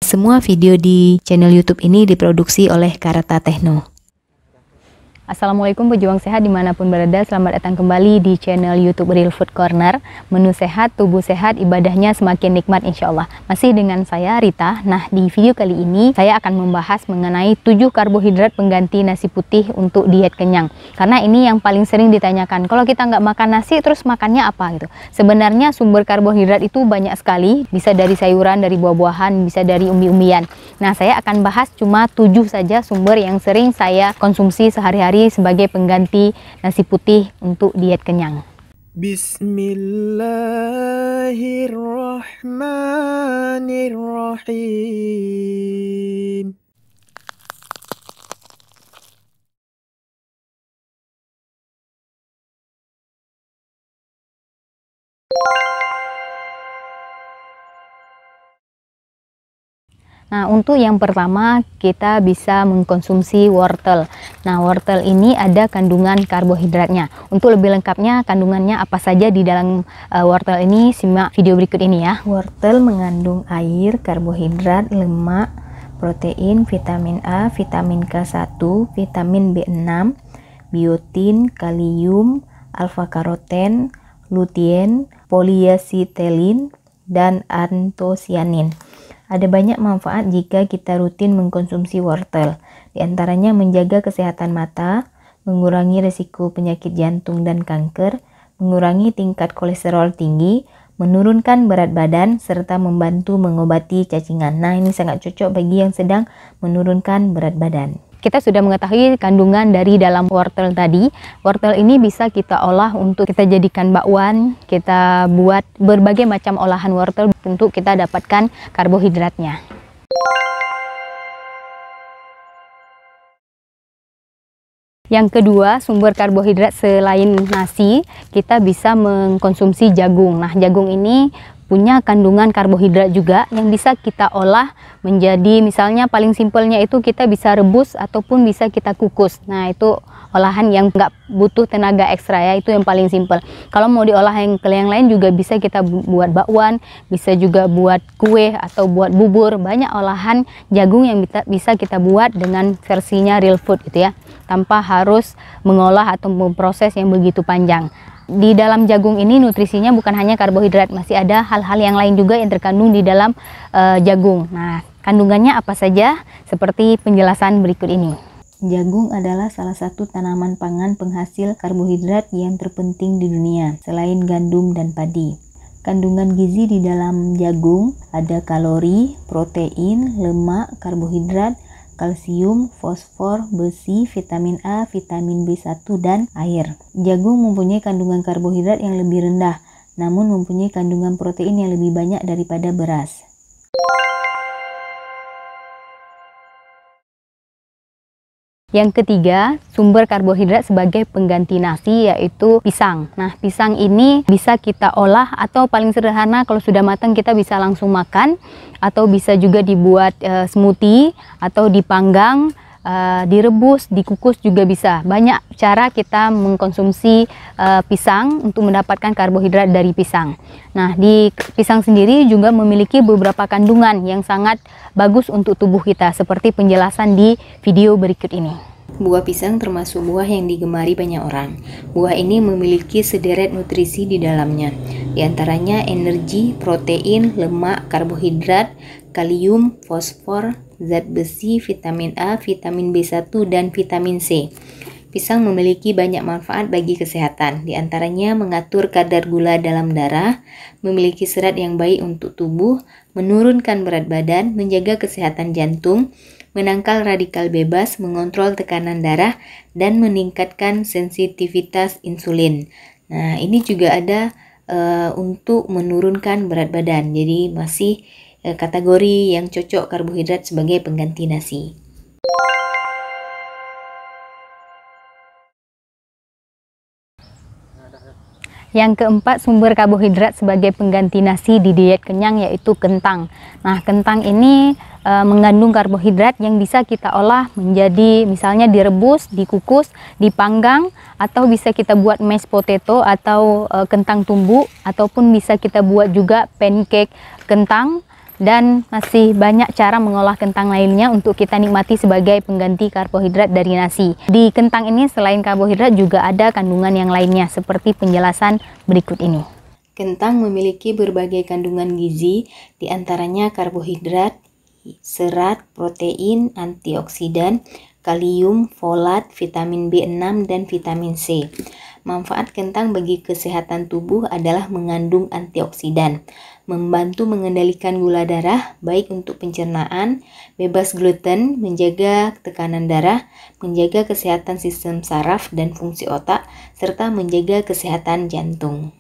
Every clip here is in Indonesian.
Semua video di channel YouTube ini diproduksi oleh Karata Techno. Assalamualaikum pejuang sehat dimanapun berada, selamat datang kembali di channel YouTube Real Food Corner. Menu sehat, tubuh sehat, ibadahnya semakin nikmat insya Allah. Masih dengan saya Rita. Nah, di video kali ini saya akan membahas mengenai 7 karbohidrat pengganti nasi putih untuk diet kenyang. Karena ini yang paling sering ditanyakan, kalau kita nggak makan nasi terus makannya apa gitu. Sebenarnya sumber karbohidrat itu banyak sekali, bisa dari sayuran, dari buah-buahan, bisa dari umbi-umbian. Nah, saya akan bahas cuma 7 saja sumber yang sering saya konsumsi sehari-hari sebagai pengganti nasi putih untuk diet kenyang. Bismillahirrahmanirrahim. Nah, untuk yang pertama kita bisa mengkonsumsi wortel. Nah, wortel ini ada kandungan karbohidratnya. Untuk lebih lengkapnya kandungannya apa saja di dalam wortel ini, simak video berikut ini ya. Wortel mengandung air, karbohidrat, lemak, protein, vitamin A, vitamin K1, vitamin B6, biotin, kalium, alfa-karoten, lutein, poliasitelin, dan antosianin. Ada banyak manfaat jika kita rutin mengkonsumsi wortel. Di antaranya menjaga kesehatan mata, mengurangi risiko penyakit jantung dan kanker, mengurangi tingkat kolesterol tinggi, menurunkan berat badan, serta membantu mengobati cacingan. Nah, ini sangat cocok bagi yang sedang menurunkan berat badan. Kita sudah mengetahui kandungan dari dalam wortel tadi. Wortel ini bisa kita olah untuk kita jadikan bakwan, kita buat berbagai macam olahan wortel untuk kita dapatkan karbohidratnya. Yang kedua, sumber karbohidrat selain nasi, kita bisa mengkonsumsi jagung. Nah, jagung ini punya kandungan karbohidrat juga yang bisa kita olah menjadi, misalnya paling simpelnya itu kita bisa rebus ataupun bisa kita kukus. Nah, itu olahan yang nggak butuh tenaga ekstra ya, itu yang paling simpel. Kalau mau diolah yang lain juga bisa kita buat bakwan, bisa juga buat kue atau buat bubur. Banyak olahan jagung yang bisa kita buat dengan versinya real food gitu ya, tanpa harus mengolah atau memproses yang begitu panjang. Di dalam jagung ini nutrisinya bukan hanya karbohidrat, masih ada hal-hal yang lain juga yang terkandung di dalam jagung. Nah, kandungannya apa saja? Seperti penjelasan berikut ini. Jagung adalah salah satu tanaman pangan penghasil karbohidrat yang terpenting di dunia, selain gandum dan padi. Kandungan gizi di dalam jagung ada kalori, protein, lemak, karbohidrat, kalsium, fosfor, besi, vitamin A, vitamin B1, dan air. Jagung mempunyai kandungan karbohidrat yang lebih rendah, namun mempunyai kandungan protein yang lebih banyak daripada beras. Yang ketiga, sumber karbohidrat sebagai pengganti nasi yaitu pisang. Nah, pisang ini bisa kita olah atau paling sederhana kalau sudah matang kita bisa langsung makan, atau bisa juga dibuat smoothie atau dipanggang, direbus, dikukus juga bisa. Banyak cara kita mengkonsumsi pisang untuk mendapatkan karbohidrat dari pisang. Nah, di pisang sendiri juga memiliki beberapa kandungan yang sangat bagus untuk tubuh kita, seperti penjelasan di video berikut ini. Buah pisang termasuk buah yang digemari banyak orang. Buah ini memiliki sederet nutrisi di dalamnya, di antaranya energi, protein, lemak, karbohidrat, kalium, fosfor, zat besi, vitamin A, vitamin B1, dan vitamin C. Pisang memiliki banyak manfaat bagi kesehatan, di antaranya mengatur kadar gula dalam darah, memiliki serat yang baik untuk tubuh, menurunkan berat badan, menjaga kesehatan jantung, menangkal radikal bebas, mengontrol tekanan darah, dan meningkatkan sensitivitas insulin. Nah, ini juga ada untuk menurunkan berat badan, jadi masih kategori yang cocok karbohidrat sebagai pengganti nasi. Yang keempat, sumber karbohidrat sebagai pengganti nasi di diet kenyang yaitu kentang. Nah, kentang ini mengandung karbohidrat yang bisa kita olah menjadi misalnya direbus, dikukus, dipanggang, atau bisa kita buat mashed potato atau kentang tumbuk, ataupun bisa kita buat juga pancake kentang. dan masih banyak cara mengolah kentang lainnya untuk kita nikmati sebagai pengganti karbohidrat dari nasi. Di kentang ini selain karbohidrat juga ada kandungan yang lainnya seperti penjelasan berikut ini. Kentang memiliki berbagai kandungan gizi, diantaranya karbohidrat, serat, protein, antioksidan, kalium, folat, vitamin B6, dan vitamin C. Manfaat kentang bagi kesehatan tubuh adalah mengandung antioksidan, membantu mengendalikan gula darah, baik untuk pencernaan, bebas gluten, menjaga tekanan darah, menjaga kesehatan sistem saraf dan fungsi otak, serta menjaga kesehatan jantung.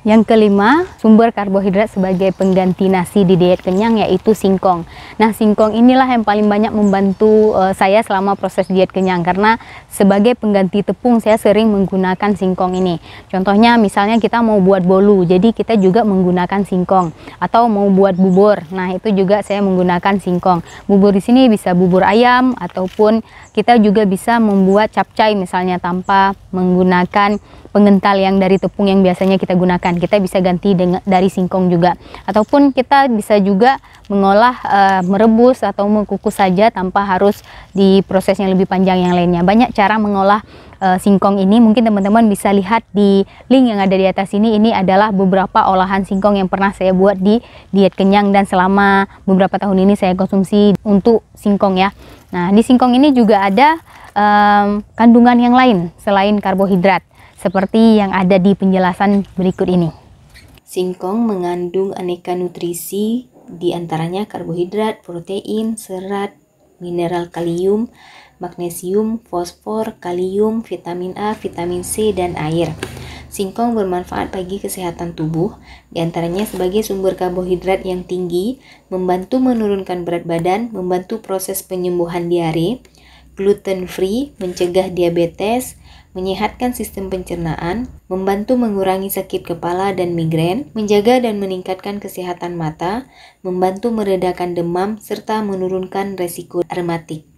Yang kelima, sumber karbohidrat sebagai pengganti nasi di diet kenyang yaitu singkong. Nah, singkong inilah yang paling banyak membantu saya selama proses diet kenyang, karena sebagai pengganti tepung saya sering menggunakan singkong ini. Contohnya misalnya kita mau buat bolu, jadi kita juga menggunakan singkong, atau mau buat bubur. Nah, itu juga saya menggunakan singkong. Bubur di sini bisa bubur ayam, ataupun kita juga bisa membuat capcay misalnya tanpa menggunakan pengental yang dari tepung yang biasanya kita gunakan. Kita bisa ganti dari singkong juga, ataupun kita bisa juga mengolah merebus atau mengukus saja tanpa harus di proses yang lebih panjang yang lainnya. Banyak cara mengolah singkong ini. Mungkin teman-teman bisa lihat di link yang ada di atas ini. Ini adalah beberapa olahan singkong yang pernah saya buat di diet kenyang, dan selama beberapa tahun ini saya konsumsi untuk singkong ya. Nah, di singkong ini juga ada kandungan yang lain selain karbohidrat, seperti yang ada di penjelasan berikut ini. Singkong mengandung aneka nutrisi, diantaranya karbohidrat, protein, serat, mineral kalium, magnesium, fosfor, kalium, vitamin A, vitamin C, dan air. Singkong bermanfaat bagi kesehatan tubuh, diantaranya sebagai sumber karbohidrat yang tinggi, membantu menurunkan berat badan, membantu proses penyembuhan diare, gluten free, mencegah diabetes, menyehatkan sistem pencernaan, membantu mengurangi sakit kepala dan migrain, menjaga dan meningkatkan kesehatan mata, membantu meredakan demam, serta menurunkan resiko rematik.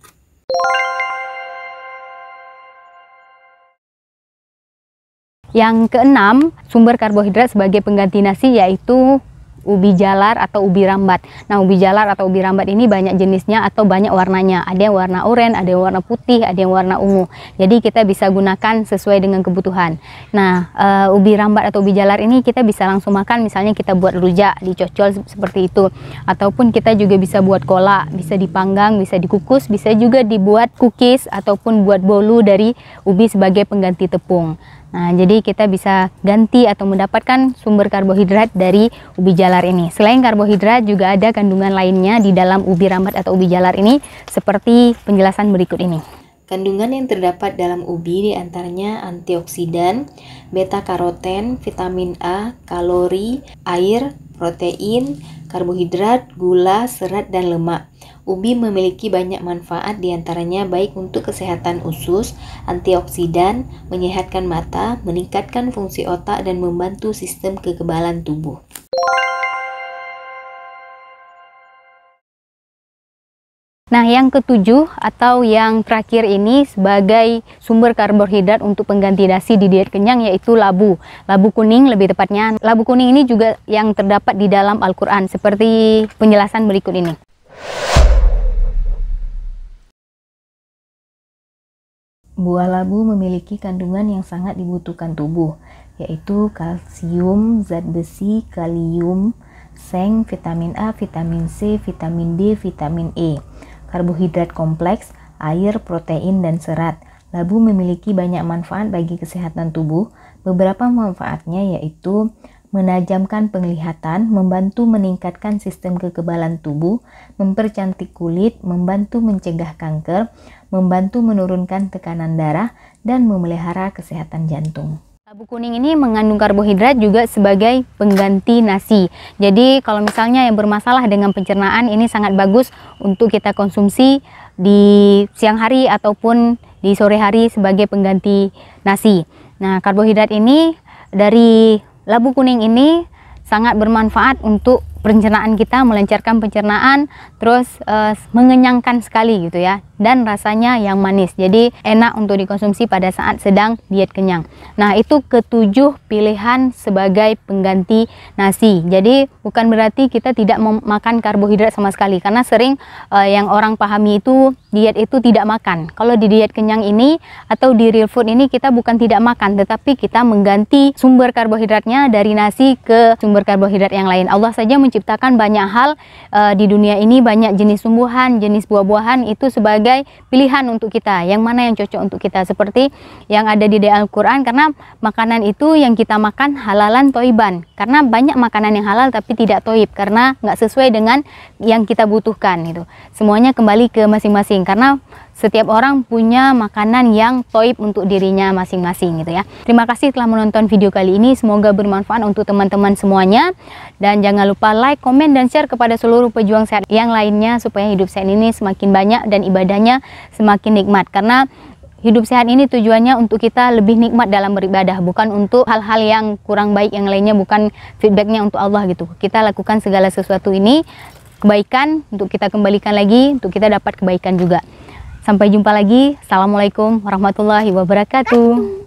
Yang keenam, sumber karbohidrat sebagai pengganti nasi yaitu ubi jalar atau ubi rambat. Nah, ubi jalar atau ubi rambat ini banyak jenisnya atau banyak warnanya. Ada yang warna oranye, ada yang warna putih, ada yang warna ungu. Jadi kita bisa gunakan sesuai dengan kebutuhan. Nah, ubi rambat atau ubi jalar ini kita bisa langsung makan, misalnya kita buat rujak, dicocol seperti itu. Ataupun kita juga bisa buat kolak, bisa dipanggang, bisa dikukus, bisa juga dibuat cookies ataupun buat bolu dari ubi sebagai pengganti tepung. Nah, jadi kita bisa ganti atau mendapatkan sumber karbohidrat dari ubi jalar ini. Selain karbohidrat juga ada kandungan lainnya di dalam ubi rambat atau ubi jalar ini, seperti penjelasan berikut ini. Kandungan yang terdapat dalam ubi diantaranya antioksidan, beta-karoten, vitamin A, kalori, air, protein, karbohidrat, gula, serat, dan lemak. Ubi memiliki banyak manfaat, diantaranya baik untuk kesehatan usus, antioksidan, menyehatkan mata, meningkatkan fungsi otak, dan membantu sistem kekebalan tubuh. Nah, yang ketujuh atau yang terakhir ini sebagai sumber karbohidrat untuk pengganti nasi di diet kenyang yaitu labu. Labu kuning lebih tepatnya. Labu kuning ini juga yang terdapat di dalam Al-Quran, seperti penjelasan berikut ini. Buah labu memiliki kandungan yang sangat dibutuhkan tubuh, yaitu kalsium, zat besi, kalium, seng, vitamin A, vitamin C, vitamin D, vitamin E, karbohidrat kompleks, air, protein, dan serat. Labu memiliki banyak manfaat bagi kesehatan tubuh. Beberapa manfaatnya yaitu menajamkan penglihatan, membantu meningkatkan sistem kekebalan tubuh, mempercantik kulit, membantu mencegah kanker, membantu menurunkan tekanan darah, dan memelihara kesehatan jantung. Labu kuning ini mengandung karbohidrat juga sebagai pengganti nasi. Jadi kalau misalnya yang bermasalah dengan pencernaan, ini sangat bagus untuk kita konsumsi di siang hari ataupun di sore hari sebagai pengganti nasi. Nah, karbohidrat ini dari labu kuning ini sangat bermanfaat untuk pencernaan kita, melancarkan pencernaan, terus mengenyangkan sekali gitu ya. dan rasanya yang manis. Jadi enak untuk dikonsumsi pada saat sedang diet kenyang. Nah, itu ketujuh pilihan sebagai pengganti nasi. Jadi bukan berarti kita tidak makan karbohidrat sama sekali, karena sering yang orang pahami itu diet itu tidak makan. Kalau di diet kenyang ini atau di real food ini kita bukan tidak makan, tetapi kita mengganti sumber karbohidratnya dari nasi ke sumber karbohidrat yang lain. Allah saja menciptakan banyak hal di dunia ini, banyak jenis tumbuhan, jenis buah-buahan itu sebagai pilihan untuk kita, yang mana yang cocok untuk kita, seperti yang ada di Al-Quran. Karena makanan itu yang kita makan halalan toiban, karena banyak makanan yang halal tapi tidak toib karena nggak sesuai dengan yang kita butuhkan. Itu semuanya kembali ke masing-masing, karena setiap orang punya makanan yang toib untuk dirinya masing-masing gitu ya. Terima kasih telah menonton video kali ini, semoga bermanfaat untuk teman-teman semuanya, dan jangan lupa like, komen, dan share kepada seluruh pejuang sehat yang lainnya supaya hidup sehat ini semakin banyak dan ibadahnya semakin nikmat. Karena hidup sehat ini tujuannya untuk kita lebih nikmat dalam beribadah, bukan untuk hal-hal yang kurang baik yang lainnya, bukan feedbacknya untuk Allah gitu. Kita lakukan segala sesuatu ini kebaikan untuk kita kembalikan lagi, untuk kita dapat kebaikan juga. Sampai jumpa lagi. Assalamualaikum warahmatullahi wabarakatuh.